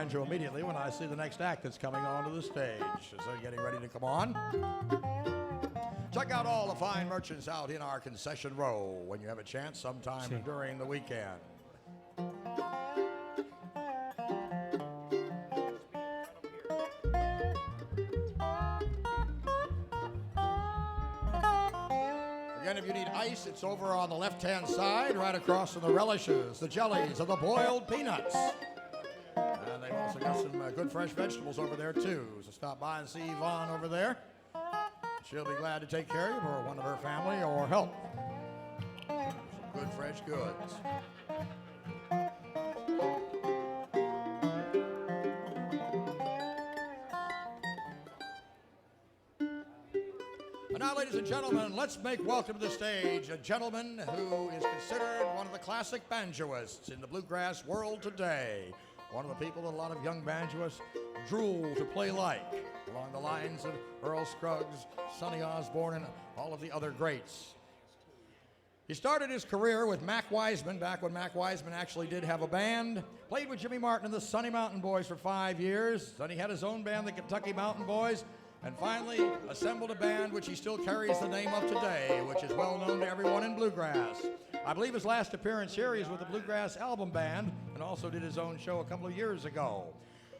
banjo immediately when I see the next act that's coming onto the stage. So they're getting ready to come on. Check out all the fine merchants out in our concession row when you have a chance sometime during the weekend. Again, if you need ice, it's over on the left-hand side, right across from the relishes, the jellies, and the boiled peanuts. And they've also got some good fresh vegetables over there, too. So stop by and see Yvonne over there. She'll be glad to take care of you or one of her family or help. Some good fresh goods. And now, ladies and gentlemen, let's make welcome to the stage a gentleman who is considered one of the classic banjoists in the bluegrass world today. One of the people that a lot of young banjoists drool to play like, along the lines of Earl Scruggs, Sonny Osborne, and all of the other greats. He started his career with Mac Wiseman, back when Mac Wiseman actually did have a band. Played with Jimmy Martin and the Sunny Mountain Boys for 5 years. Then he had his own band, the Kentucky Mountain Boys, and finally assembled a band which he still carries the name of today, which is well known to everyone in bluegrass. I believe his last appearance here, he's with the Bluegrass Album Band, and also did his own show a couple of years ago.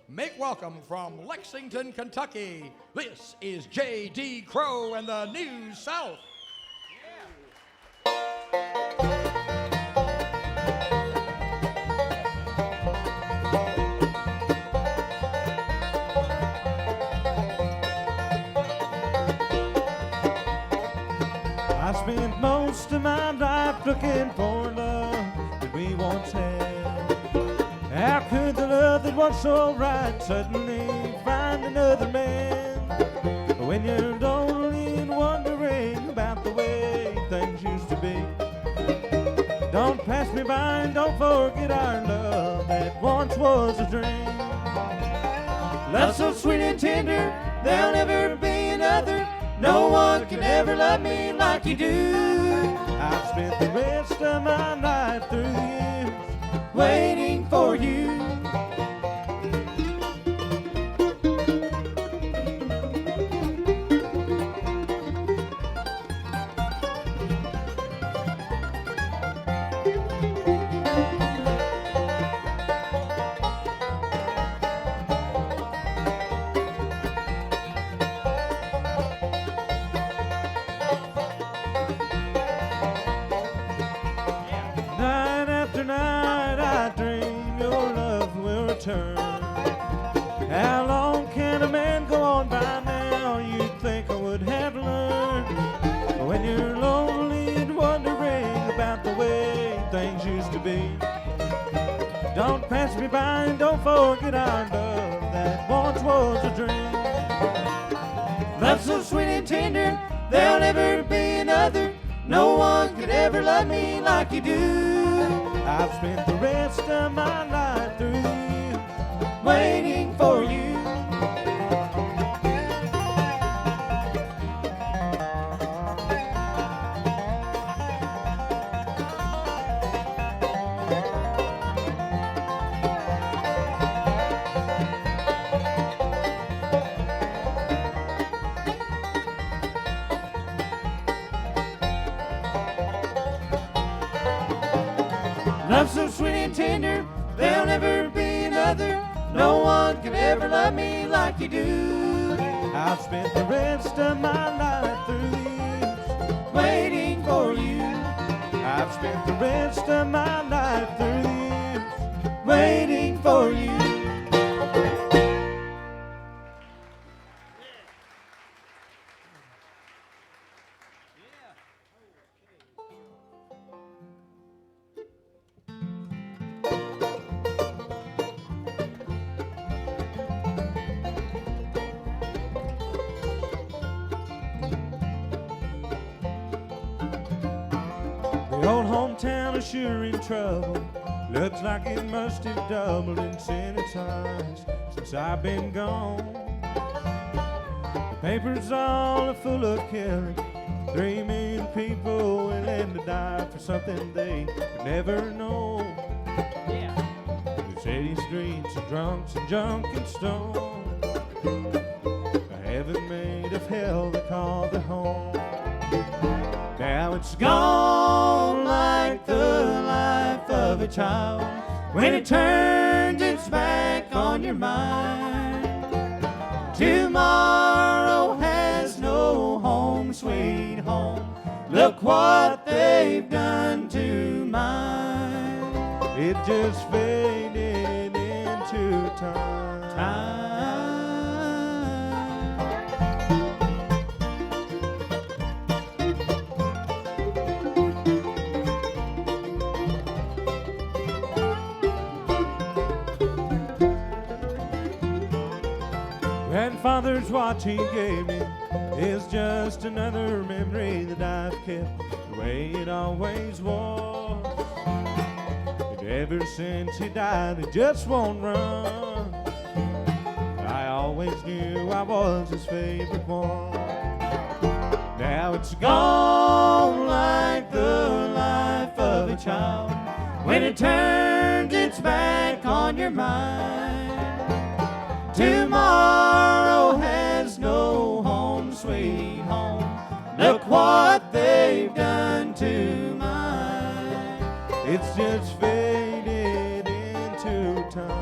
Make welcome from Lexington, Kentucky, this is J.D. Crowe and the New South. I spent most of my life looking for love that we once had. How could the love that was so right suddenly find another man? When you're lonely and wondering about the way things used to be, don't pass me by and don't forget our love that once was a dream. Love so sweet and tender, there'll never be another. No one can ever love me like you do. I've spent the rest of my life through the years waiting for you. Night after night I dream your love will return. How long can a man go on by now? You'd think I would have learned. When you're lonely and wondering about the way things used to be, don't pass me by and don't forget our love that once was a dream. Love so sweet and tender, there'll never be another. No one could ever love me like you do. I've spent the rest of my life through the years waiting for you. Love so sweet and tender, there'll never be another. No one can ever love me like you do. I've spent the rest of my life through the years waiting for you. I've spent the rest of my life through the years waiting for you. The old hometown is sure in trouble. Looks like it must have doubled in city size since I've been gone. The papers all are full of killing. 3 million people willing to die for something they could never know. The city's streets of drunks and junk and stone, a heaven made of hell they call their home. Now it's gone like the life of a child when it turns its back on your mind. Tomorrow has no home, sweet home. Look what they've done to mine. It just faded into time. Grandfather's watch he gave me is just another memory that I've kept the way it always was. And ever since he died, it just won't run. I always knew I was his favorite one. Now it's gone like the life of a child when it turns its back on your mind. Tomorrow has no home, sweet home. Look what they've done to mine. It's just faded into time.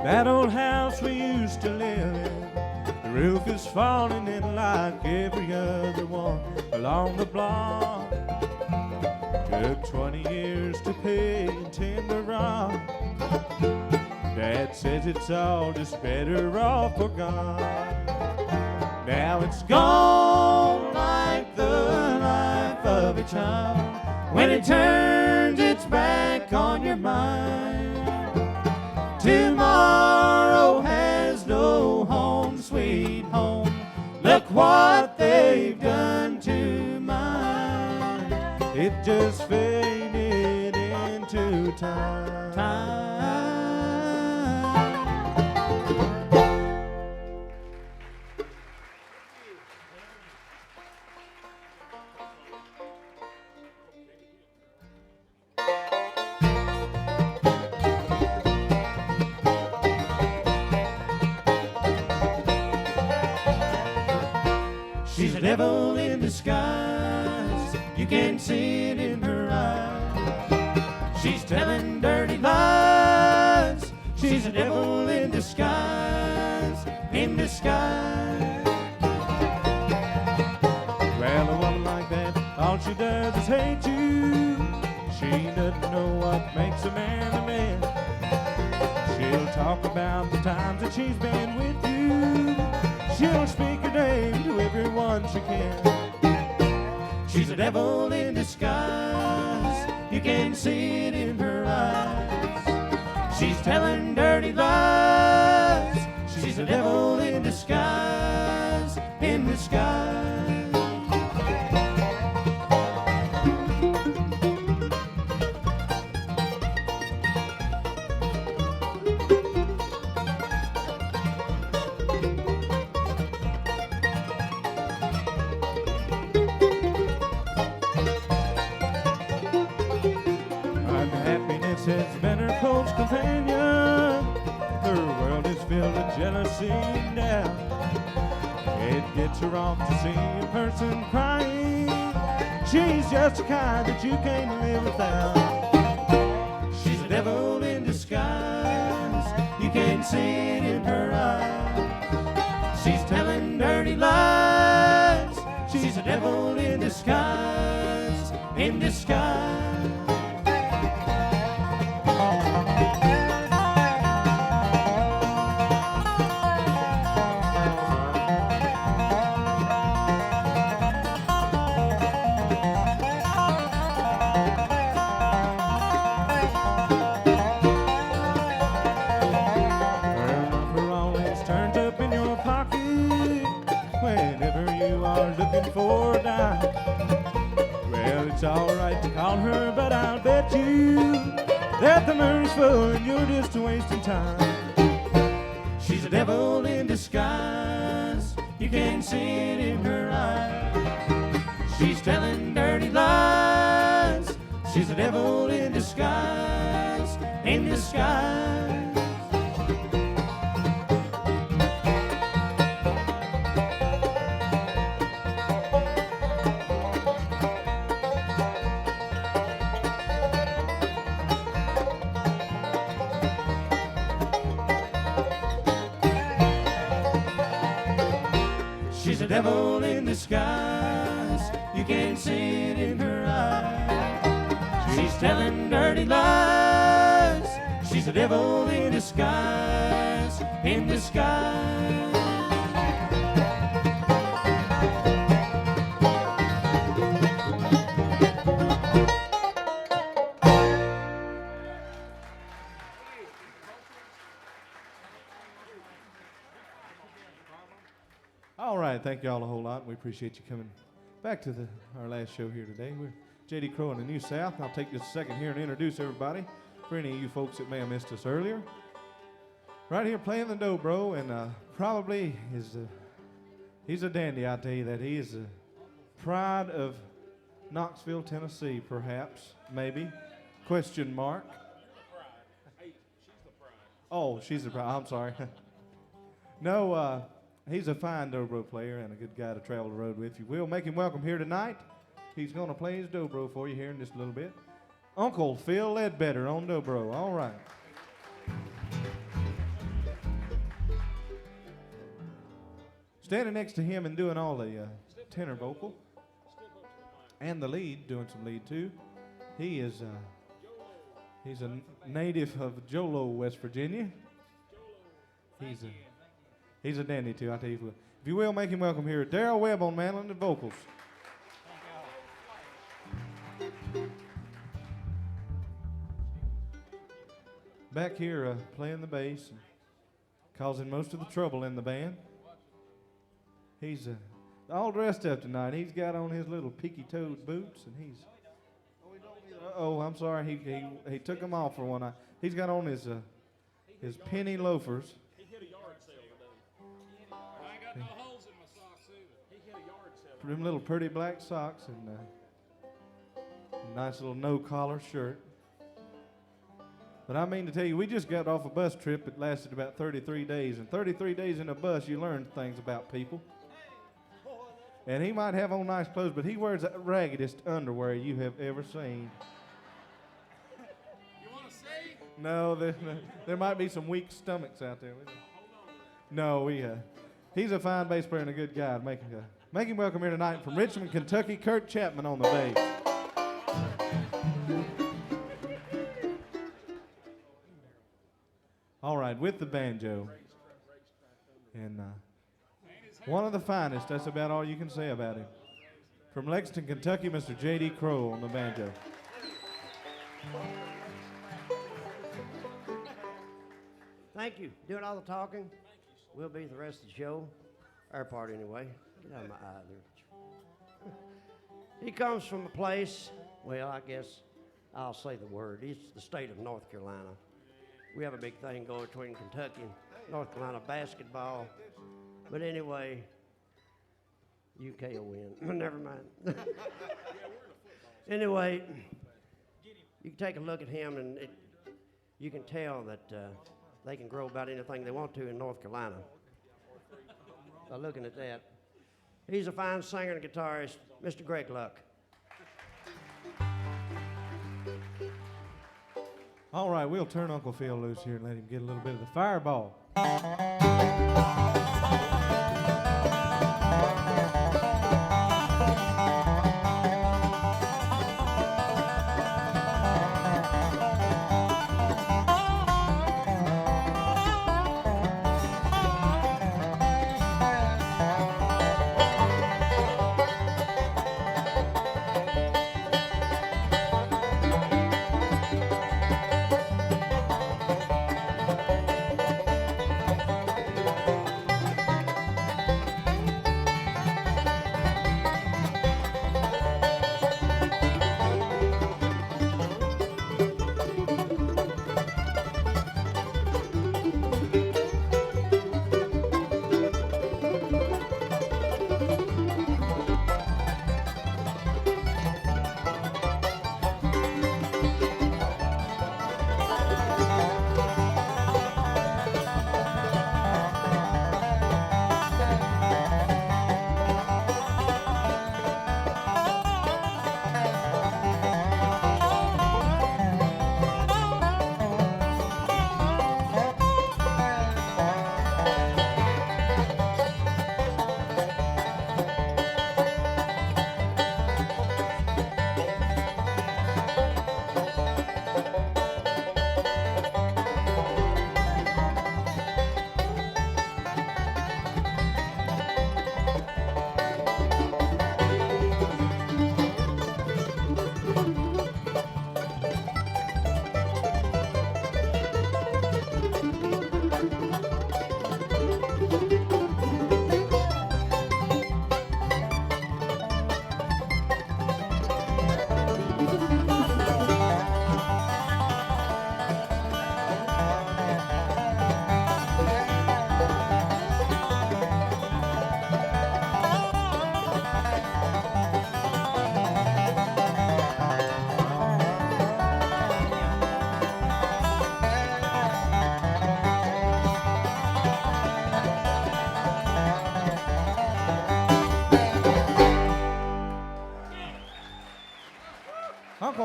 That old house we used to live in, the roof is falling in like every other one along the block. Took 20 years to pay in timber rock. Dad says it's all just better off forgot. Now it's gone like the life of a child when it turns its back on your mind. Tomorrow has no home, sweet home. Look what they've done to mine. It just faded into time. She's a devil in disguise, you can see it in her eyes. She's telling dirty lies, she's a devil in disguise, in disguise. Well, a woman like that, all she does is hate you. She doesn't know what makes a man a man. She'll talk about the times that she's been with you. She'll speak her name to everyone she can. She's a devil in disguise, you can see it in her eyes. She's telling dirty lies, she's a devil in disguise, in disguise. Has been her close companion. Her world is filled with jealousy and doubt. It gets her off to see a person crying. She's just the kind that you can't live without. She's a devil in disguise, you can see it in her eyes. She's telling dirty lies, she's a devil in disguise, in disguise. Looking for a dime. Well, it's all right to call her, but I'll bet you that the Murray's full and you're just wasting time. She's a devil in disguise, you can see it in her eyes. She's telling dirty lies, she's a devil in disguise, in disguise. She's a devil in disguise, you can see it in her eyes. She's telling dirty lies, she's a devil in disguise, in disguise. All right, thank you all a whole lot. We appreciate you coming back to our last show here today. We're J.D. Crowe in the New South. I'll take just a second here and introduce everybody for any of you folks that may have missed us earlier. Right here playing the dobro, and probably he's a dandy, I tell you that. He is the pride of Knoxville, Tennessee, perhaps, maybe. Question mark. Oh, she's the pride. I'm sorry. No, he's a fine dobro player and a good guy to travel the road with. If you will, make him welcome here tonight. He's going to play his dobro for you here in just a little bit. Uncle Phil Ledbetter on dobro. All right. Standing next to him and doing all the tenor vocal and the lead, doing some lead too. He's a native of Jolo, West Virginia. He's a dandy too, I tell you. If you will, make him welcome here, Darell Webb on mandolin and vocals. Back here playing the bass and causing most of the trouble in the band. He's all dressed up tonight. He's got on his little peaky-toed boots, and he's. Oh, I'm sorry. He took them off for one night. He's got on his penny loafers. He hit a yard sale today. I ain't got no holes in my socks either. He hit a yard sale. Them little pretty black socks and a nice little no-collar shirt. But I mean to tell you, we just got off a bus trip. It lasted about 33 days. And 33 days in a bus, you learn things about people. And he might have on nice clothes, but he wears the raggedest underwear you have ever seen. You want to see? No, there might be some weak stomachs out there. No, he's a fine bass player and a good guy. Make him welcome here tonight from Richmond, Kentucky, Curt Chapman on the bass. All right, with the banjo. And one of the finest, that's about all you can say about him. From Lexington, Kentucky, Mr. J.D. Crowe on the banjo. Thank you. Doing all the talking. We'll be the rest of the show. Our part anyway. Get out of my eye there. He comes from a place, well, I guess I'll say the word. It's the state of North Carolina. We have a big thing going between Kentucky and North Carolina basketball. But anyway, UK will win. Never mind. Anyway, you can take a look at him and you can tell that they can grow about anything they want to in North Carolina. By looking at that. He's a fine singer and guitarist, Mr. Greg Luck. All right, we'll turn Uncle Phil loose here and let him get a little bit of the fireball.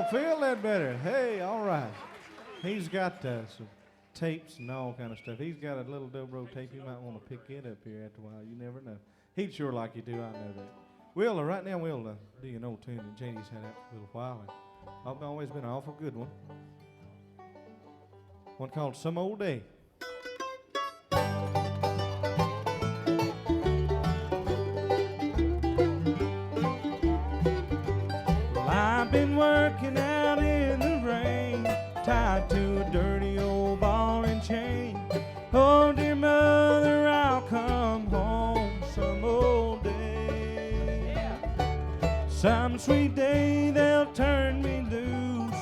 Phil Ledbetter. Hey, all right. He's got some tapes and all kind of stuff. He's got a little dobro tape. You might want to pick it up here after a while. You never know. He'd sure like you do. I know that. We'll right now we'll do an old tune that JD's had out for a little while. And I've always been an awful good one. One called Some Old Day. I've been working out in the rain, tied to a dirty old ball and chain. Oh, dear mother, I'll come home some old day. Some sweet day they'll turn me loose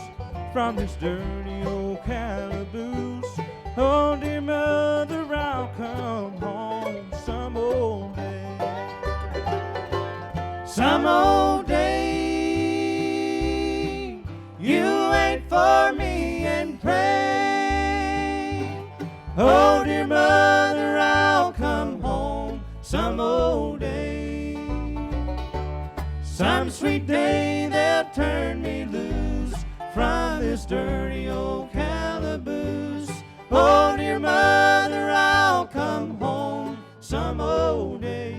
from this dirty old calaboose. Oh, dear mother, I'll come home some old day. Some old day. You wait for me and pray. Oh, dear mother, I'll come home some old day. Some sweet day they'll turn me loose from this dirty old calaboose. Oh, dear mother, I'll come home some old day.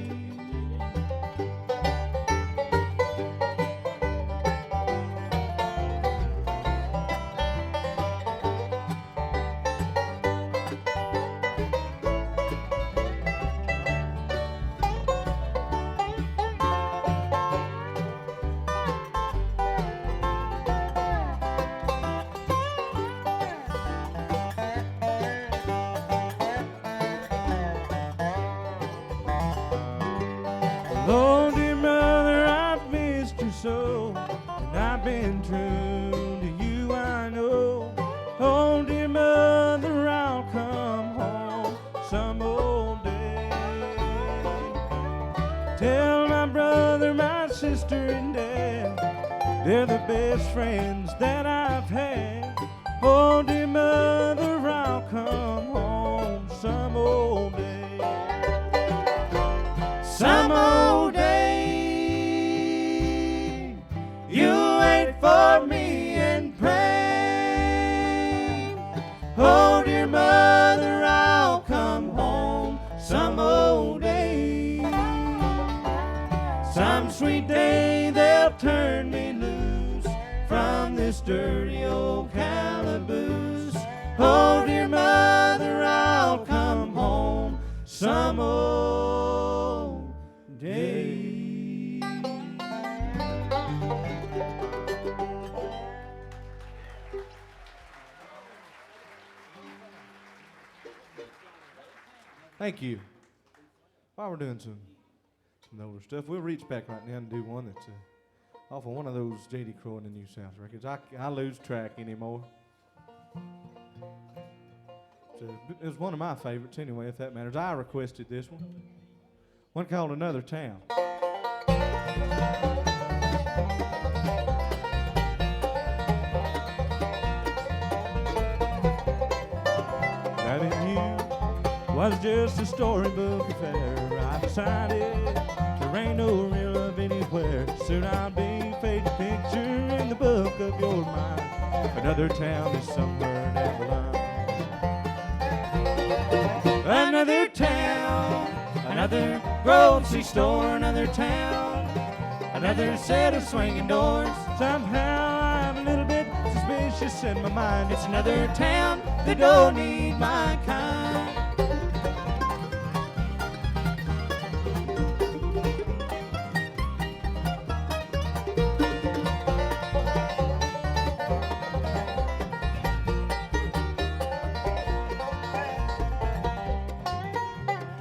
Oh, dear mother, I've missed you so, and I've been true to you, I know. Oh, dear mother, I'll come home some old day. Tell my brother, my sister, and dad, they're the best friends that I've had. Oh, dear mother, I'll come home some old day. Some old day, you wait for me and pray. Oh, dear mother, I'll come home some old day. Some sweet day they'll turn me loose from this dirty old calaboose. Oh, dear mother, I'll come home some old day. Thank you. While we're doing some older stuff, we'll reach back right now and do one that's off of one of those J.D. Crowe and the New South records. I lose track anymore. It was one of my favorites anyway, if that matters. I requested this one. One called Another Town. Loving you was just a storybook affair. I decided there ain't no real love anywhere. Soon I'll be fade to picture in the book of your mind. Another town is somewhere down the line. Another town, another grocery store, another town, another set of swinging doors. Somehow I'm a little bit suspicious in my mind. It's another town that don't need my kind.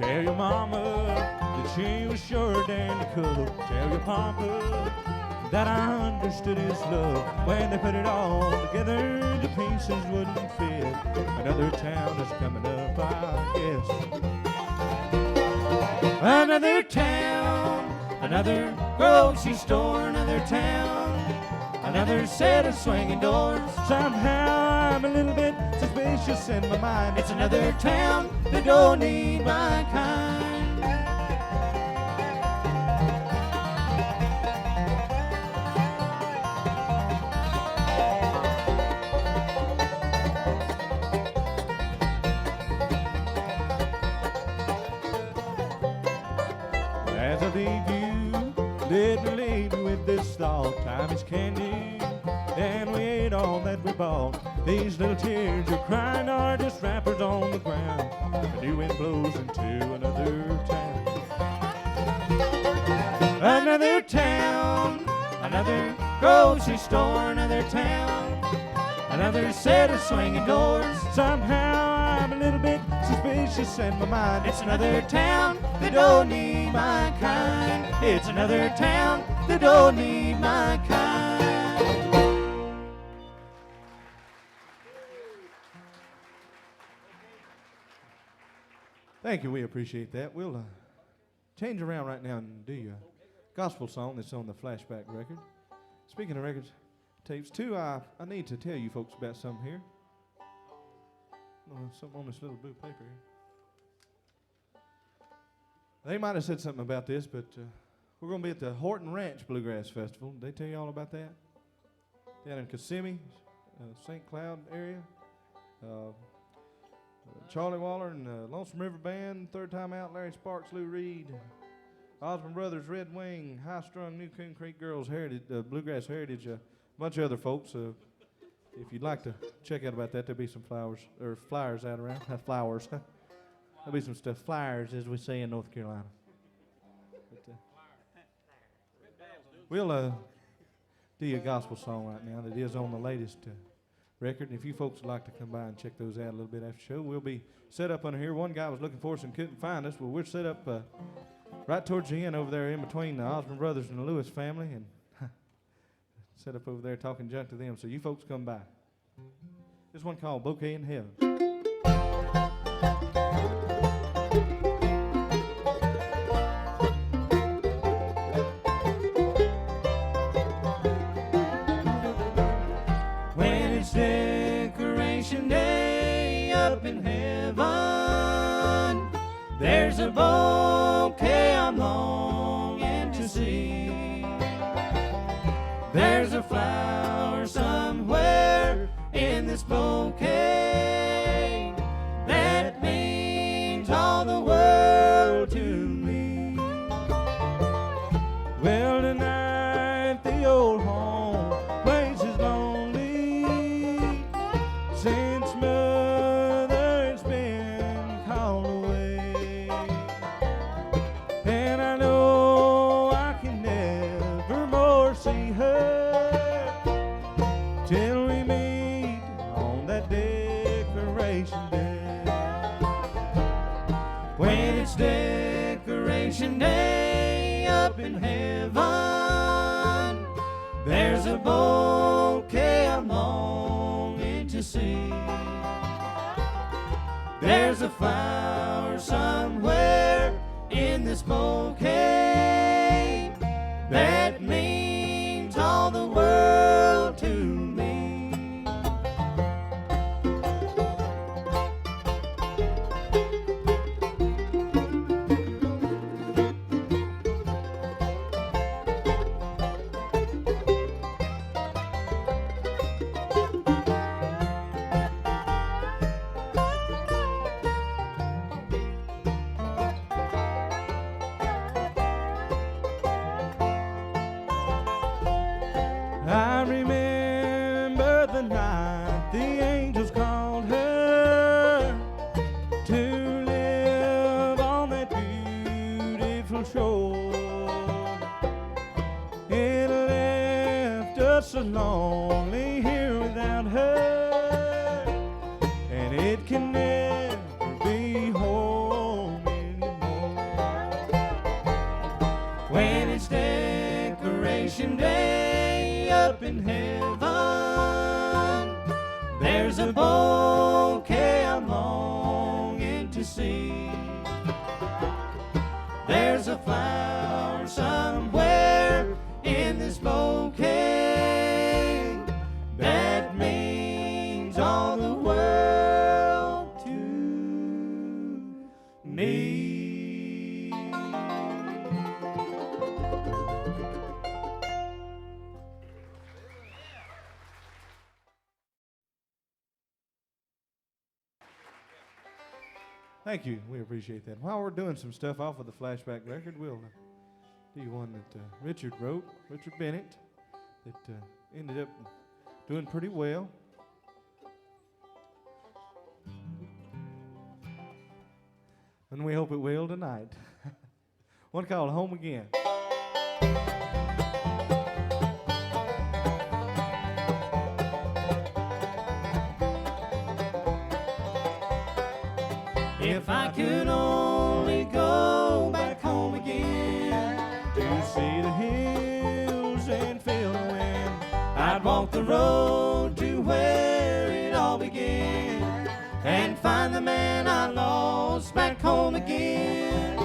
Tell your mama that she was sure damn cool. Tell your papa that I understood his love. When they put it all together, the pieces wouldn't fit. Another town is coming up, I guess. Another town, another grocery store, another town, another set of swinging doors. Somehow I'm a little bit suspicious in my mind. It's another town that don't need my kind. As I leave you, let me leave you with this thought. Time is candy, and we ate all that we bought. These little tears you're crying are just wrappers on the ground. The new wind blows into another town. Another town, another grocery store, another town, another set of swinging doors. Somehow I'm a little bit suspicious in my mind. It's another town that don't need my kind. It's another town that don't need my kind. Thank you, we appreciate that. We'll change around right now and do a gospel song that's on the flashback record. Speaking of records, tapes, too, I need to tell you folks about something here. Something on this little blue paper here. They might have said something about this, but we're going to be at the Horton Ranch Bluegrass Festival. Did they tell you all about that? Down in Kissimmee, St. Cloud area. Charlie Waller and Lonesome River Band, Third Time Out, Larry Sparks, Lou Reed, Osmond Brothers, Red Wing, High Strung, New Coon Creek Girls, Heritage, Bluegrass Heritage, a bunch of other folks. If you'd like to check out about that, there'll be some flyers out around. Flowers. There'll be some stuff. Flyers, as we say in North Carolina. But, we'll do you a gospel song right now that is on the latest record. And if you folks would like to come by and check those out a little bit after the show, we'll be set up under here. One guy was looking for us and couldn't find us. Well, we're set up right towards the end over there in between the Osmond Brothers and the Lewis family, and set up over there talking junk to them. So you folks come by. This one called Bouquet in Heaven. When it's Decoration Day up in heaven, there's a bouquet I'm longing to see. There's a flower somewhere in this bouquet that means all the world to me. Well, tonight the old home place is lonely since mother's been called away, and I know I can never more see her till we meet on that Decoration Day. When it's Decoration Day up in heaven, there's a bouquet I'm longing to see. There's a flower somewhere in this bouquet that means all the world to me. I remember the night the angels called her to live on that beautiful shore. It left us so lonely here without her, and it can never be home anymore. When it's Decoration Day up in heaven, there's a bouquet I'm longing to see. There's a flower somewhere in this bouquet that means all the world to me. Thank you. We appreciate that. While we're doing some stuff off of the flashback record, we'll the one that Richard wrote, Richard Bennett, that ended up doing pretty well. And we hope it will tonight. One called Home Again. If I could only go back home again to see the hills and feel the wind, I'd walk the road to where it all began and find the man I lost back home again.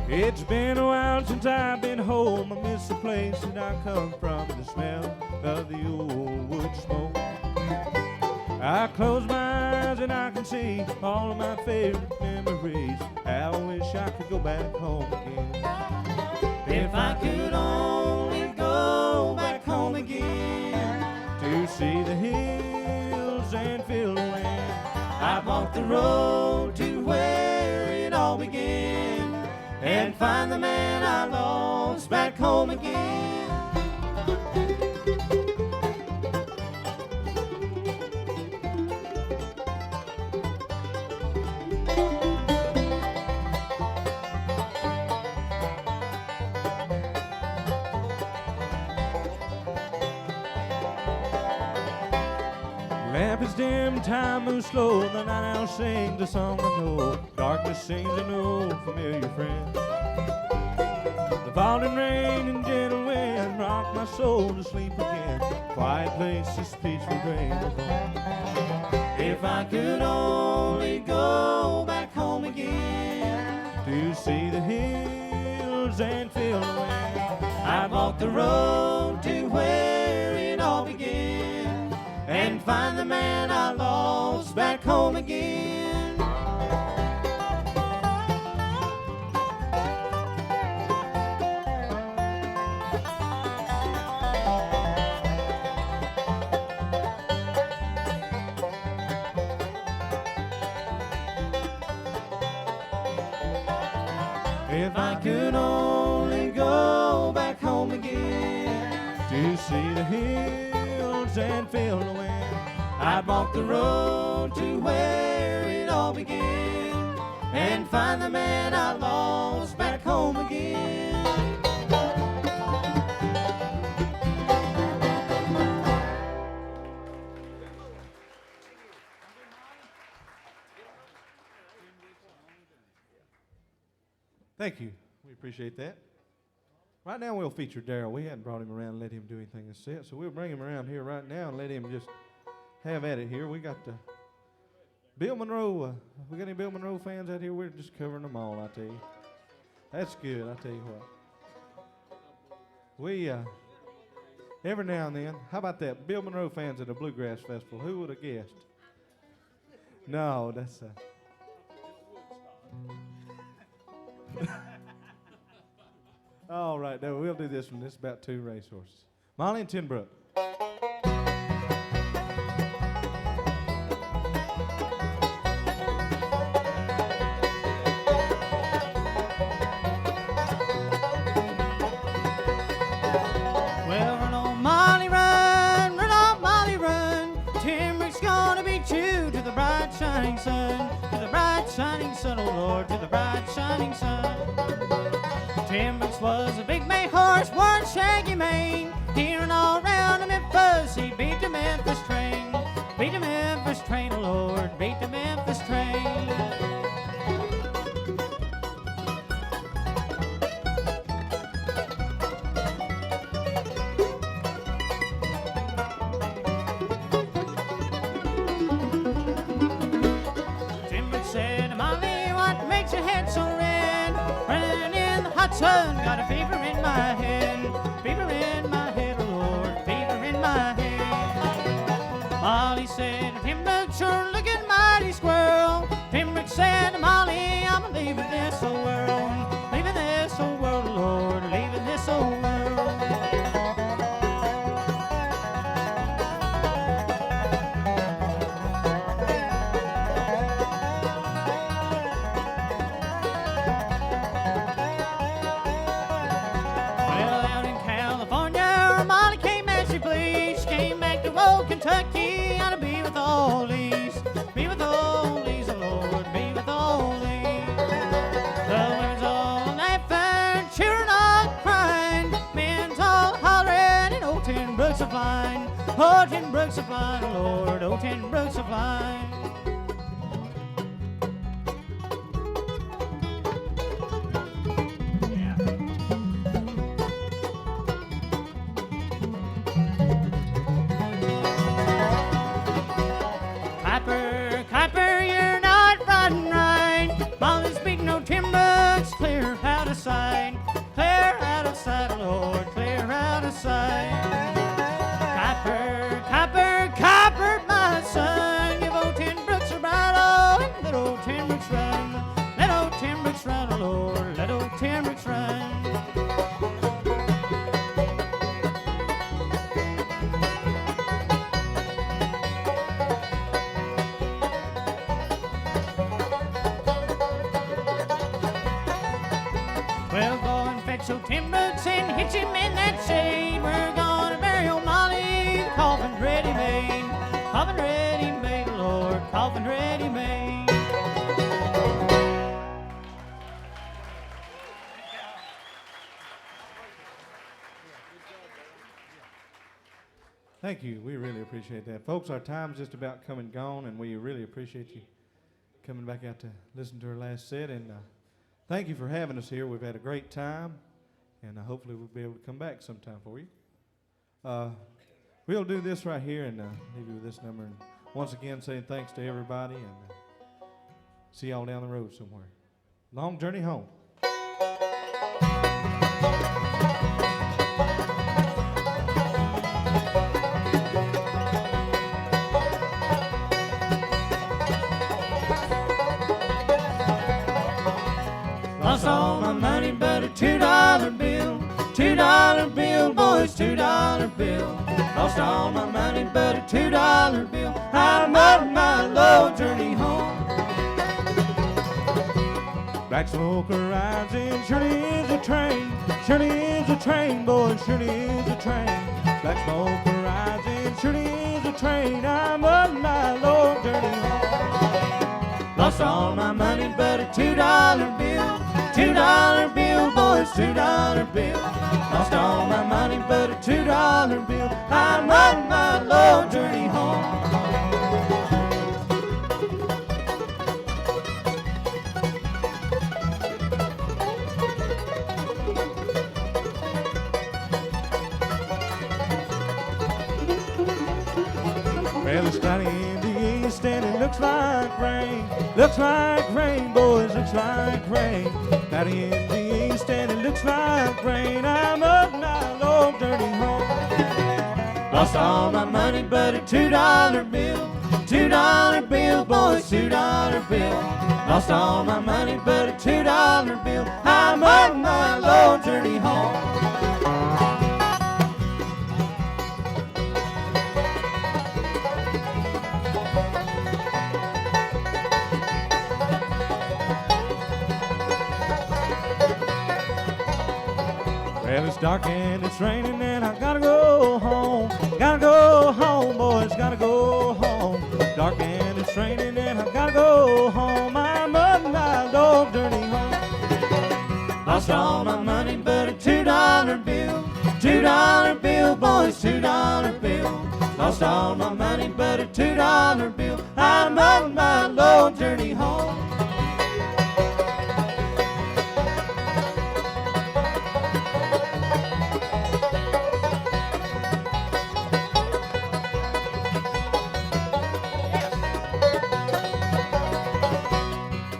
It's been a while since I've been home. I miss the place that I come from, the smell of the old wood smoke. I close my eyes and I can see all of my favorite memories. I wish I could go back home again. If I could only go back home again to see the hills and feel the wind, I'd walk the road to where it all began and find the man I lost back home again. Lamp is dim, time moves slow, the night owl sings a song I know. Darkness sings an old familiar friend. The falling rain and gentle wind rock my soul to sleep again. Quiet place, this peaceful rain of home. If I could only go back home again to see the hills and feel the wind, I'd walk the road to where it all began and find the man I lost back home again. If I could only go back home again to see the hills and feel the wind, I'd walk the road to where it all began and find the man I lost back home again. Thank you. We appreciate that. Right now we'll feature Darell. We hadn't brought him around and let him do anything in set, so we'll bring him around here right now and let him just have at it here. We got Bill Monroe. We got any Bill Monroe fans out here? We're just covering them all, I tell you. That's good, I tell you what. We, every now and then, how about that? Bill Monroe fans at a bluegrass festival. Who would have guessed? No, that's all right, now we'll do this one. This is about 2 racehorses. Molly and Tenbrooks. Well, run on Molly, run on Molly, run. Tenbrooks gonna beat you to the bright shining sun, to the bright shining sun, oh Lord, to the bright shining sun. Tenbrooks was a big May horse, one shaggy mane. Hearing all round Memphis, he beat the Memphis train. Beat the Memphis train, oh Lord, beat the Memphis train. Tenbrooks said, Molly, what makes your head so red? Running in the hot sun, got a fever in my head. Fever in my head, oh Lord, fever in my head. Molly said, Tenbrooks, you're looking mighty squirrel. Tenbrooks said, Molly, I'm leaving this old world. Leaving this old world, oh Lord, leaving this old world. Oh, Tenbrooks are flying, Lord, oh, Tenbrooks are flying. Clapper, you're not riding right. Molly's beating no Tenbrooks, clear out of sight. Clear out of sight, Lord, clear out of sight. Clapper, my son, give old Tenbrooks a bridle and let old Tenbrooks run. Let old Tenbrooks run, Lord, let old Tenbrooks run. Well, go and fetch old Tenbrooks and hitch him in that shade. We're gonna bury old Molly, coffin ready made. Coffin ready made, Lord, coffin ready made. Thank you. We really appreciate that. Folks, our time's just about come and gone, and we really appreciate you coming back out to listen to our last set. And thank you for having us here. We've had a great time, and hopefully we'll be able to come back sometime for you. We'll do this right here and leave you with this number. And once again, saying thanks to everybody, and see y'all down the road somewhere. Long journey home. Lost all my money but a $2 bill. $2 bill, boys, $2 bill. Lost all my money but a $2 bill. I'm on my low journey home. Black smoke rising, surely is a train. Surely is a train, boys, surely is a train. Black smoke rising, surely is a train. I'm on my low journey home. Lost all my money but a $2 bill. $2 bill, boys, $2 bill. Lost all my money but a $2 bill. I'm on my low journey home. Well, it's cloudy in the east and it looks like rain. Looks like rain, boys, looks like rain. Cloudy in the east and it looks like rain. I'm up my long journey home. Lost all my money but a $2 bill. $2 bill, boys, $2 bill. Lost all my money but a $2 bill. I'm on my low journey home. Well, it's dark and it's raining and I gotta go home. Gotta go home, boys, gotta go home. Dark and it's raining and I gotta go home. I'm on my long journey home. Lost all my money but a $2 bill. $2 bill, boys, $2 bill. Lost all my money but a $2 bill. I'm on my low journey home.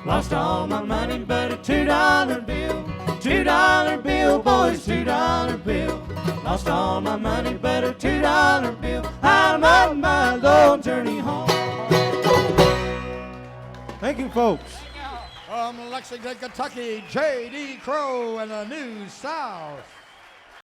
Lost all my money but a $2 bill. $2 bill, boys, $2 bill. Lost all my money but a $2 bill. I'm on my long journey home. Thank you, folks. From Lexington, Kentucky, J.D. Crowe and the New South.